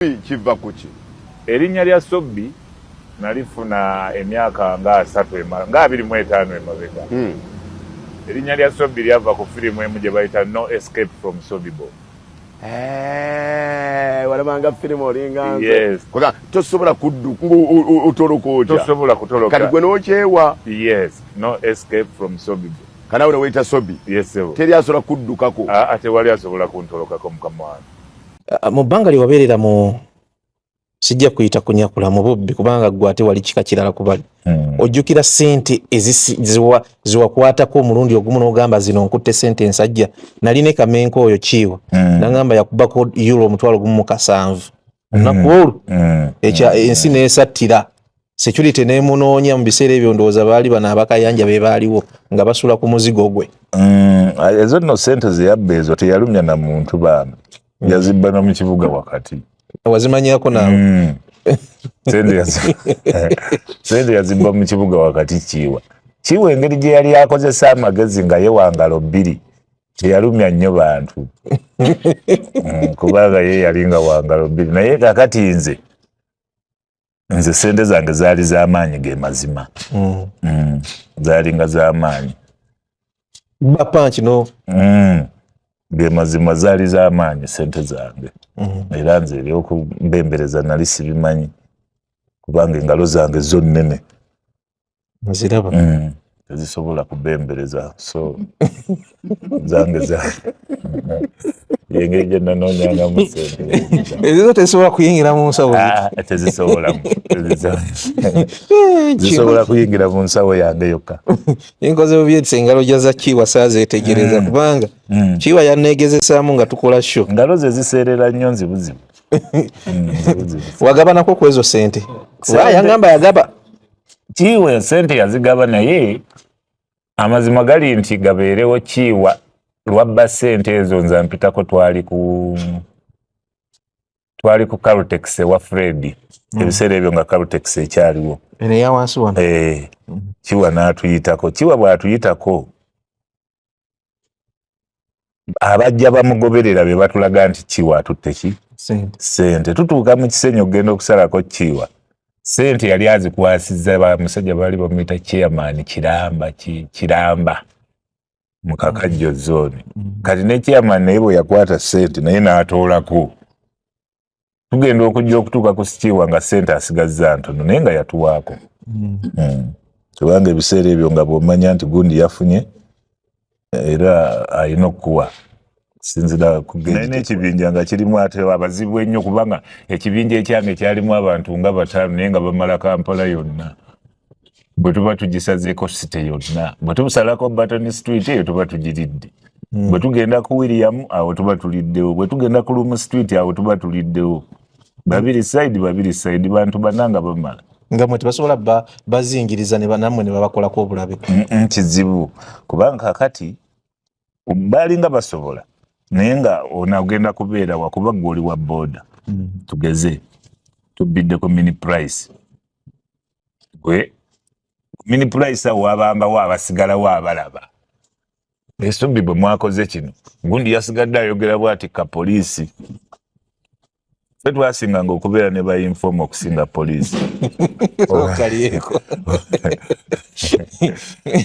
kiva kuki erinnya lya Sobi nalifuna emyaka nga 3 nga 25 emabega. Erinnya lya Sobi lyava ku firimu emu gye bayita No Escape from Sobibo. Walabanga firimu olinga yes. Koga tosobola kudduka utoloka otya. Tosobola kutoloka. Kati gwe n'okyewa. Yes, No Escape from Sobibo. Kana ule wayita Sobi. Yes sebo. Teri asobola kuddukako. Ate wali asobola kuntolokako mukama wange. Mu bbanga lyewabeerera mu sijja kuyita kunyakula mu bubbi kubanga gwe ate wali kika kirala kubali. Ojjukira ssente ziwakwatako omulundi ogumu n'ogamba zino nkutte ssente ensajja nalina Kamenko oyo kiiwa nangamba yakubako €1,700 olunaku olwo ensi neesattira security neemunoonya mu biseera ebyo ndowooza baali bano abakayanja be baaliwo nga basula ku muzigo gwe. Ezo nno ssente ze yabba ezo teyalumya na muntu baana yazibba no mu kibuga wakati. Wazimanyako naawe. Sente yazibba mu kibuga wakati kiiwa engeri gye yali akozesa amagezi nga ye wangalo 2 teyalumya nnyo bantu kubanga ye yali nga wangalo 2 naye kakati nze sente zange zaali z'amaanyi ge mazima. Zaali nga z'amaanyi bapanchi no ge mazima zaali z'amaanyi sente zange. Era nze ery'okubembereza nali sibimanyi kubanga engalo zange zo nnene nziraba tezisobola kubembereza so zange yengeri gye nanoonyangamu sente ezo tezisobola kuyingira mu nsawo zisobola kuyingira mu nsawo yange yokka. enkoze bubyetisa engalo jaza kiiwa saazeetegereza kubanga kiiwa yanneegezesaamu nga tukola sho engalo ze ziseerera nnyo nzibuzibu. wagabanako ku ezo sente yangamba yagaba kiiwa sente yazigaba naye amazima gali nti gabeerewo kiiwa lwabba sente ezo nza mpitako twali ku Carutex wa Fred ebiseera ebyo nga Carutex ekyaliwo ene ya wansi wano kiiwa n'atuyitako. Kiiwa bw'atuyitako abajja bamugoberera be batulaga nti kiiwa atutte ki sente. Tutuuka mu kisenyi okugenda okusalako kiiwa sente yali azikwasizza bamusajja baali bamuyita chairman kiramba mu Kakajjo zone. Kati ne chairman naye bwe yakwata sente naye n'atoolako tugenda okujja okutuuka ku kiiwa nga sente asigazza ntono naye nga yatuwaako. Kubanga ebiseera ebyo nga bw'omanya nti gundi yafunye era alina okukuwa sinzira kugenda n'ekibinja nga kirimu ate abazibu ennyo kubanga ekibinja ekyange kyalimu abantu nga 5 naye nga bamala Kampala yonna. Bwe tuba tugisazeeko site yonna bwe tusalako Button Street eyo tuba tugiridde. Bwe tugenda ku William awo tuba tuliddewo. Bwe tugenda ku Lumu Street awo tuba tuliddewo. Babiri side bantu bananga bamala nga mwe tebasobola bazingiriza ne banamwe ne babakolako obulabe. Kizibu kubanga kakati balinga basobola naye nga onagenda kubeera wakuba gwoli wa boda tugeze tubidde ku mini price gwe mini price awo abambawo abasigalawo abalaba Sobi bwe mwakoze kino gundi yasigadde ayogera bw'ati ka poliisi ffe twasinganga okubeera ne bayinfoma okusinga poliisi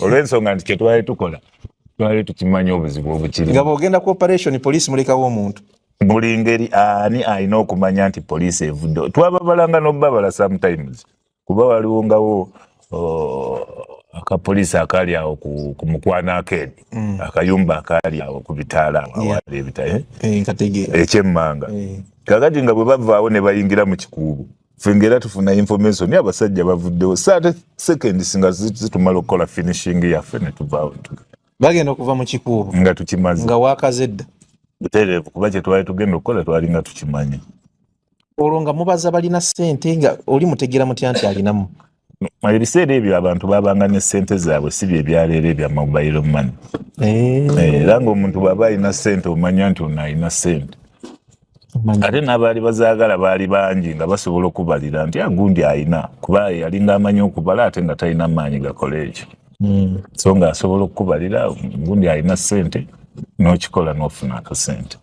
olw'ensonga nti kye twali tukola twali tukimanya obuzibu obukiri nga bw'ogenda ku operation poliisi mulekawo omuntu buli ngeri ani alina okumanya nti poliisi evudde. Twababalanga n'obabala sometimes kuba waliwo ngawo akapoliisi akali awo ku Mukwana Arcade akayumba akali awo ku bitaala awali ebitaye ekyemmanga kakati nga bwe bavaawo ne bayingira mu kikuubo ffe ngera tufuna information abasajja bavuddewo saate seconds nga zitumala okukola finishing yaffe ne tuvaawo bagenda okuva mu kikuubo nga tukimaze nga waakazedda butereevu kuba kye twali tugenda okukola twali nga tukimanye. Olwo nga mubaza balina ssente nga oli mutegera mutya nti alinamu? Ebiseera ebyo abantu babanga ne ssente zaabwe si bye byaleero ebya mobile money. Era ng'omuntu bw'aba alina ssente omanya nti ono alina ssente. Ate n'abaali bazaagala baali bangi nga basobola okubalira nti agundi alina kuba yalinga amanyi okubala ate nga talina maanyi gakola ekyo. So nga asobola okubalira gundi alina ssente n'okikola n'ofuna akasente.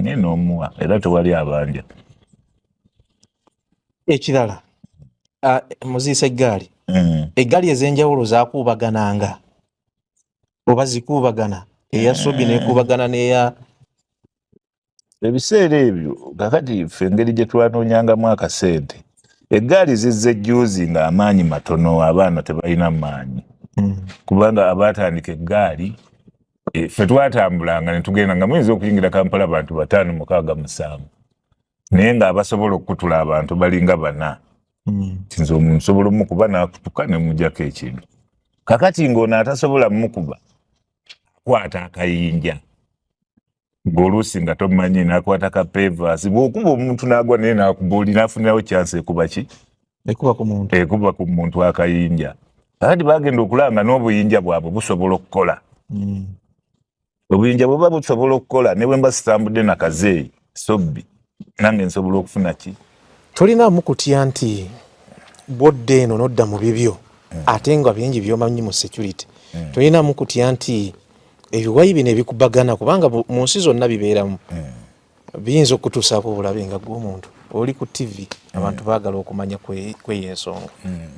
neno omuwa era tewali abanja. Ekirala muziisa eggaali eggaali ez'enjawulo zaakuubagananga oba zikuubagana eya Sobi neekuubagana n'eya ebiseera ebyo kakati ffe engeri gye twanoonyangamu akasente eggaali zizze jjuuzi ng'amaanyi matono abaana tebalina maanyi kubanga abaatandika eggaali ffe twatambulanga ne tugenda nga muyinza okuyingira Kampala abantu 5, 6, 7 naye ng'abasobola okukutula abantu balinga 4 nze omuntu nsobola omukuba n'akutuka ne mujjako ekintu kakati ng'ono atasobola mukuba akwata akayinja ng'oluusi nga tomanyi n'akwata ka pevas bw'okuba omuntu n'agwa naye n'akuba oli n'afunirawo chance ekuba ki ekuba ku muntu akayinja kakati bagenda okulanga n'obuyinja bwabwe busobola okukola obuyinja bwe buba busobola okukola ne bwe mba sitambudde na kazeeyi Sobi nange nsobola okufuna ki tolinaamu kutya nti bwodde eno nodda mu bibyo ate nga bingi by'omanyi mu security tolinaamu kutya nti ebiwayi bino ebikubagana kubanga mu nsi zonna bibeeramu biyinza okutuusaako obulabe nga gw'omuntu oli ku TV abantu baagala okumanya kweyo ensonga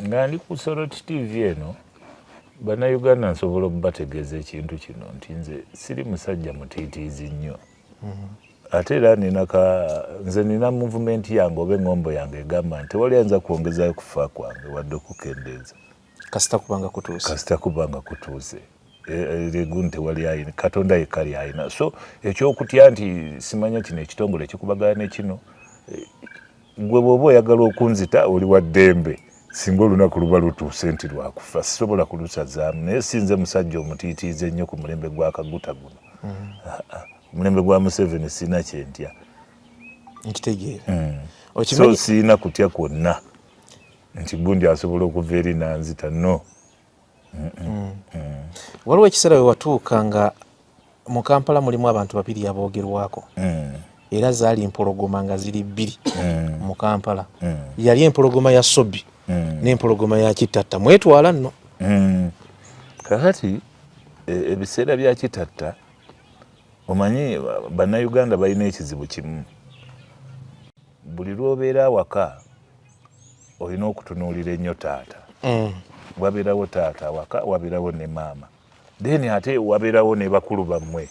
nga ndi ku Soroti TV eno bannayuganda nsobola okubategeeza ekintu kino nti nze siri musajja mutiitiizi nnyo ate era nze nina movement yange oba eŋŋombo yange egamba nti wali ayinza kwongezayo kufa kwange wadde okukendeeza kasita kubanga kutuuse eregu nti wali ayina Katonda yekali ayina so ekyokutya nti simanya kino ekitongole kikubagana ne kino gwe bw'oba oyagala okunzita oli wa ddembe singa olunaku luba lutuuse nti lwakufa sisobola kulusazaamu naye sinze musajja omutiitiize ennyo ku mulembe gwa Kaguta guno mulembe gwa Museveni sina kyentya nkitegeera so siina kutya kwonna nti gundi asobola okuva eri nanzita no waliwo ekiseera we watuuka nga mu Kampala mulimu abantu 2 aboogerwako era zaali empologoma nga ziri 2 mu Kampala yali empologoma ya Sobi n'empologoma ya Kitatta mwetwala nno kakati ebiseera bya Kitatta omanyi bannayuganda balina ekizibu kimu buli lw'obeera awaka olina okutunuulira ennyo taata wabeerawo taata awaka wabeerawo ne maama then ate wabeerawo ne bakulu bammwe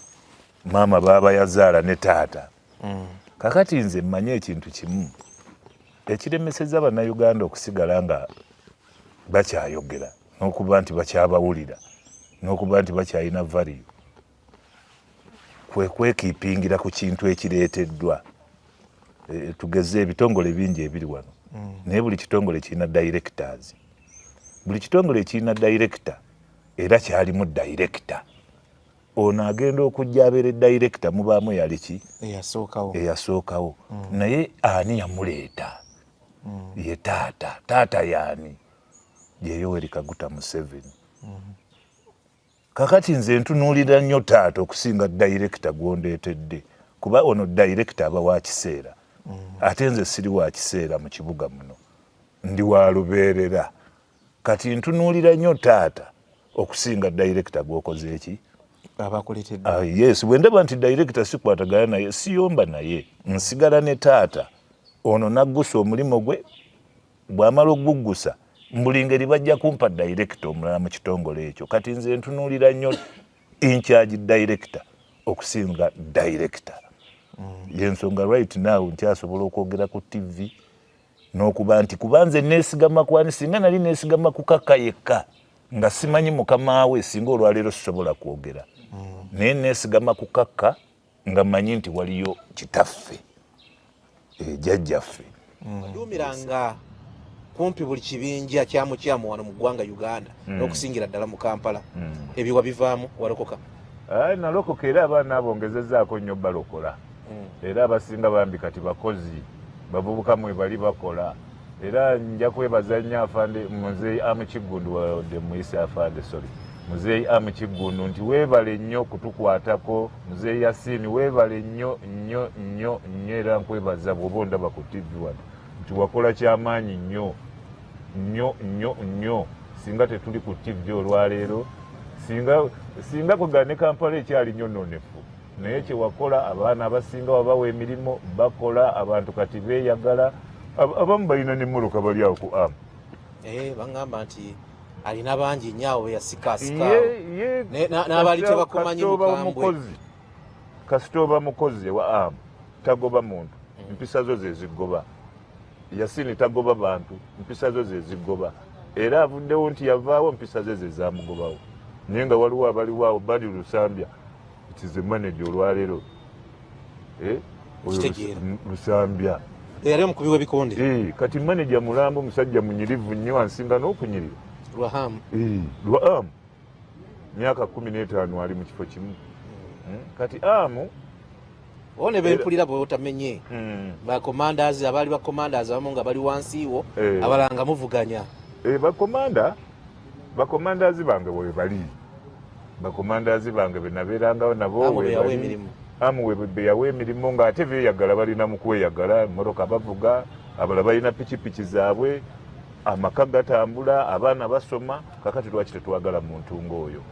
maama baaba yazaala ne taata kakati nze mmanyi ekintu kimu ekiremeseza bannayuganda okusigala nga bakyayogera n'okuba nti bakyabawulira n'okuba nti bakyalina value kwe kwekiipingira ku kintu ekireeteddwa tugeze ebitongole bingi ebiri wano naye buli kitongole kirina directors buli kitongole kirina director era kyalimu director ono agenda okujja abeere director mubaamu yali ki eyasookawo naye ani yamuleeta ye taata yaani ye Yoweri Kaguta Museveni kakati nze ntunuulira nnyo taata okusinga director gw'ondeetedde kuba ono director aba wa kiseera ate nze siri wa kiseera mu kibuga muno ndi wa lubeerera kati ntunuulira nnyo taata okusinga director gw'okoze eki abakuleetedde yes bwe ndaba nti director sikwatagana naye siyomba naye nsigala ne taata ono naggusa omulimu gwe bw'amala okuggusa mbuli ngeri bajja kumpa director omulala mu kitongole ekyo kati nze ntunuulira nnyo incharge director okusinga director yensonga right now nkyasobola okwogera ku TV n'okuba nti kuba nze neesigama kwani singa nali neesigama ku kaka yekka nga simanyi mukama we singa olwaleero sisobola kwogera naye neesigama ku kaka nga manyi nti waliyo kitaffe jjajjaffe waduumiranga kumpi buli kibinja kyamukyamu wano mu ggwanga Uganda n'okusingira ddala mu Kampala ebyo wabivaamu walokoka nalokoka era abaana abongezezaako nnyo balokola era abasinga bambi kati bakozi bavubuka mwe bali bakola era nja kwebaza nnyo afande muzeeyi Amukiggundu wadde muyise afande sorry muzeeyi Amukiggundu nti weebale nnyo kutukwatako muzeeyi Yasiini weebale nnyo era nkwebaza bw'oba ondaba ku TV wano nti wakola kyamaanyi nnyo singa tetuli ku TV olwaleero singa kwegala ne Kampala ekyali nnyo nonefu naye kyewakola abaana abasinga wabawa emirimu bakola abantu kati beeyagala abamu balina n'emmoloka bali awo ku amu bangamba nti alina bangi nnyo yasikasika n'abali tebakumanyi mukambwe kasita oba mukozi wa amu tagoba muntu empisa zo ze zigoba Yasini tagoba bantu empisa zo ze zigoba era avuddewo nti yavaawo empisa ze zamugobawo naye nga waliwo abaliwo bali Lusambya kize manager olwaleero Lusambya yali omukubi w'ebikonde kati manager mulambo musajja munyirivu nnyo ansinga n'okunyirira lwahamu myaka 15 ali mu kifo kimu kati amu one bempulira bwe otamenye bakomandaazi abaali bakomandaazi abamu nga bali wansiiwo abalanga muvuganya bakomandaazi bange bwe bali bakomandaazi bange be nabeerangawo nabo amu we yawa emirimu ng'ate beeyagala balina mu kweyagala emmotoka bavuga abalala balina pikipiki zaabwe amaka gatambula abaana basoma kakati lwaki tetwagala muntu ng'oyo